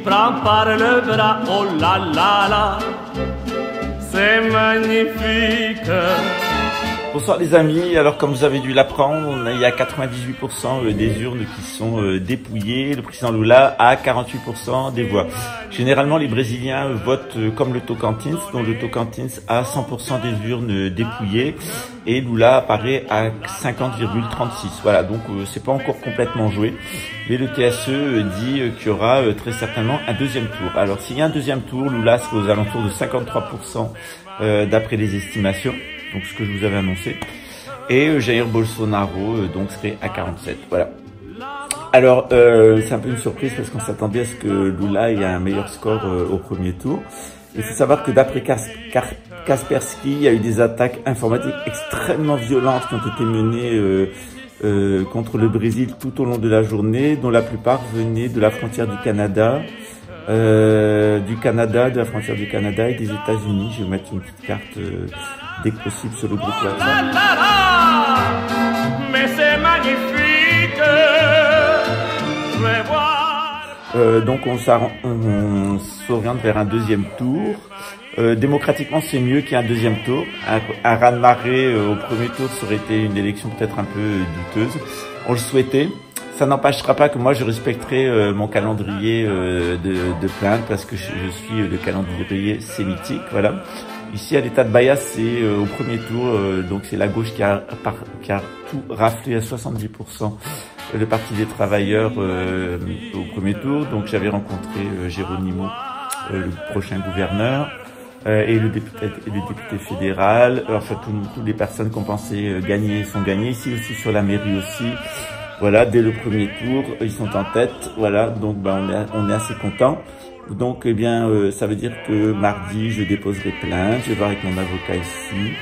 prend par le bras, oh là là là, c'est magnifique. Bonsoir les amis, alors comme vous avez dû l'apprendre, il y a 98% des urnes qui sont dépouillées, le président Lula a 48% des voix. Généralement les Brésiliens votent comme le Tocantins, dont le Tocantins a 100% des urnes dépouillées et Lula apparaît à 50,36. Voilà, donc c'est pas encore complètement joué, mais le TSE dit qu'il y aura très certainement un deuxième tour. Alors s'il y a un deuxième tour, Lula sera aux alentours de 53% d'après les estimations. Donc ce que je vous avais annoncé, et Jair Bolsonaro donc serait à 47. Voilà. Alors c'est un peu une surprise parce qu'on s'attendait à ce que Lula ait un meilleur score au premier tour. Il faut savoir que d'après Kaspersky, il y a eu des attaques informatiques extrêmement violentes qui ont été menées contre le Brésil tout au long de la journée, dont la plupart venaient de la frontière du Canada. De la frontière du Canada et des États-Unis. Je vais mettre une petite carte dès que possible sur le groupe WhatsApp. Mais c'est magnifique. Donc on s'oriente vers un deuxième tour. Démocratiquement, c'est mieux qu'il y ait un deuxième tour. Un raz-de-marée au premier tour, ça aurait été une élection peut-être un peu douteuse. On le souhaitait. Ça n'empêchera pas que moi je respecterai mon calendrier de plainte parce que je suis le calendrier sémitique, voilà. Ici à l'état de Bahia, c'est au premier tour, donc c'est la gauche qui a tout raflé à 70%. Le Parti des travailleurs au premier tour, donc j'avais rencontré Geronimo, le prochain gouverneur, et le député fédéral. Enfin, toutes les personnes qu'on pensait gagner sont gagnées. Ici aussi sur la mairie aussi. Voilà, dès le premier tour, ils sont en tête. Voilà, donc on est assez content. Donc, eh bien, ça veut dire que mardi, je déposerai plainte. Je vais voir avec mon avocat ici.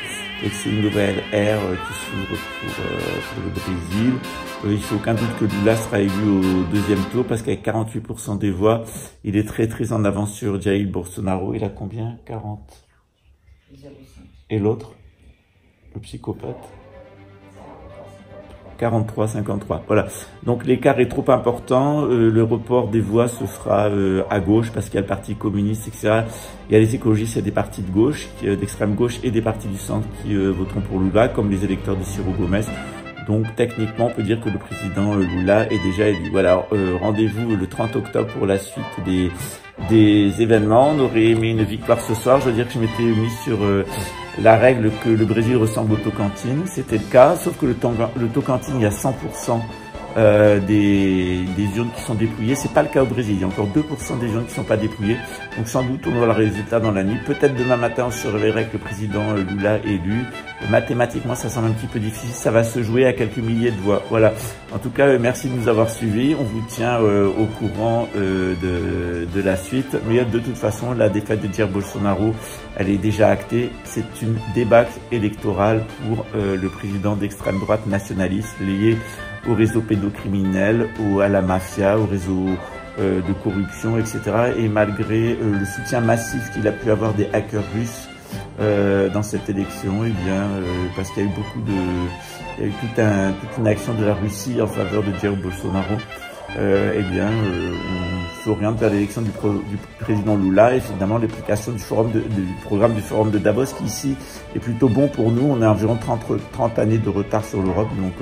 Et c'est une nouvelle ère qui s'ouvre pour le Brésil. Il faut aucun doute que Lula sera élu au deuxième tour parce qu'avec 48% des voix, il est très en avance sur Jair Bolsonaro. Il a combien? 40. Et l'autre? Le psychopathe? 43-53, voilà. Donc l'écart est trop important. Le report des voix se fera à gauche parce qu'il y a le Parti communiste, etc. Il y a les écologistes, il y a des partis de gauche, d'extrême gauche et des partis du centre qui voteront pour Lula, comme les électeurs de Ciro Gomes. Donc techniquement, on peut dire que le président Lula est déjà élu. Voilà, rendez-vous le 30 octobre pour la suite des événements. On aurait aimé une victoire ce soir. Je veux dire que je m'étais mis sur la règle que le Brésil ressemble au Tocantins. C'était le cas, sauf que le Tocantins, il y a 100% des urnes qui sont dépouillées. C'est pas le cas au Brésil. Il y a encore 2% des urnes qui sont pas dépouillées. Donc sans doute on aura le résultat dans la nuit. Peut-être demain matin on se réveillerait avec le président Lula élu. Mathématiquement ça semble un petit peu difficile. Ça va se jouer à quelques milliers de voix. Voilà. En tout cas merci de nous avoir suivis. On vous tient au courant de la suite. Mais de toute façon la défaite de Jair Bolsonaro elle est déjà actée. C'est une débâcle électorale pour le président d'extrême droite nationaliste lié au réseau pédocriminel, à la mafia, au réseau de corruption, etc. Et malgré le soutien massif qu'il a pu avoir des hackers russes dans cette élection, eh bien, parce qu'il y a eu il y a eu toute une action de la Russie en faveur de Jair Bolsonaro, eh bien, on s'oriente vers l'élection du président Lula et finalement l'application du programme du Forum de Davos qui ici est plutôt bon pour nous. On a environ 30 années de retard sur l'Europe, donc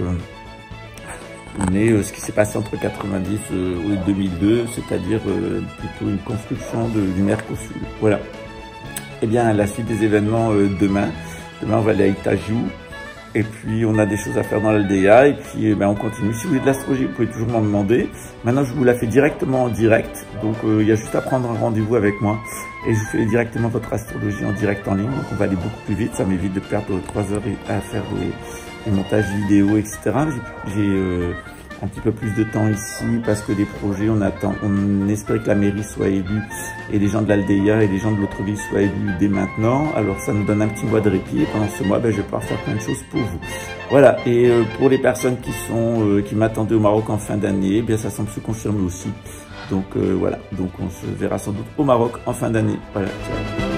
on est ce qui s'est passé entre 90 et 2002, c'est-à-dire plutôt une construction du Mercosur. Voilà. Eh bien, la suite des événements demain. Demain, on va aller à Itajou. Et puis, on a des choses à faire dans l'Aldea. Et puis, on continue. Si vous voulez de l'astrologie, vous pouvez toujours m'en demander. Maintenant, je vous la fais directement en direct. Donc, il y a juste à prendre un rendez-vous avec moi. Et je vous fais directement votre astrologie en direct en ligne. Donc, on va aller beaucoup plus vite. Ça m'évite de perdre 3 heures à faire des montages vidéo, etc. J'ai un petit peu plus de temps ici parce que les projets, on espère que la mairie soit élue et les gens de l'Aldea et les gens de l'autre ville soient élus dès maintenant. Alors ça nous donne un petit mois de répit et pendant ce mois, je vais pouvoir faire plein de choses pour vous. Voilà, et pour les personnes qui m'attendaient au Maroc en fin d'année, ça semble se confirmer aussi. Donc voilà, donc on se verra sans doute au Maroc en fin d'année. Voilà, ciao.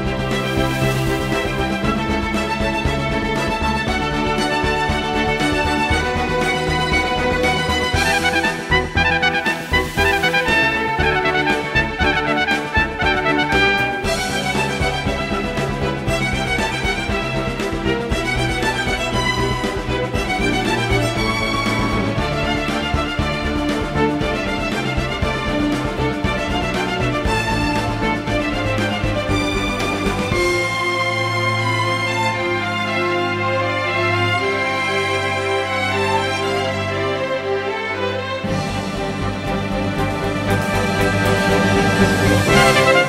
Merci.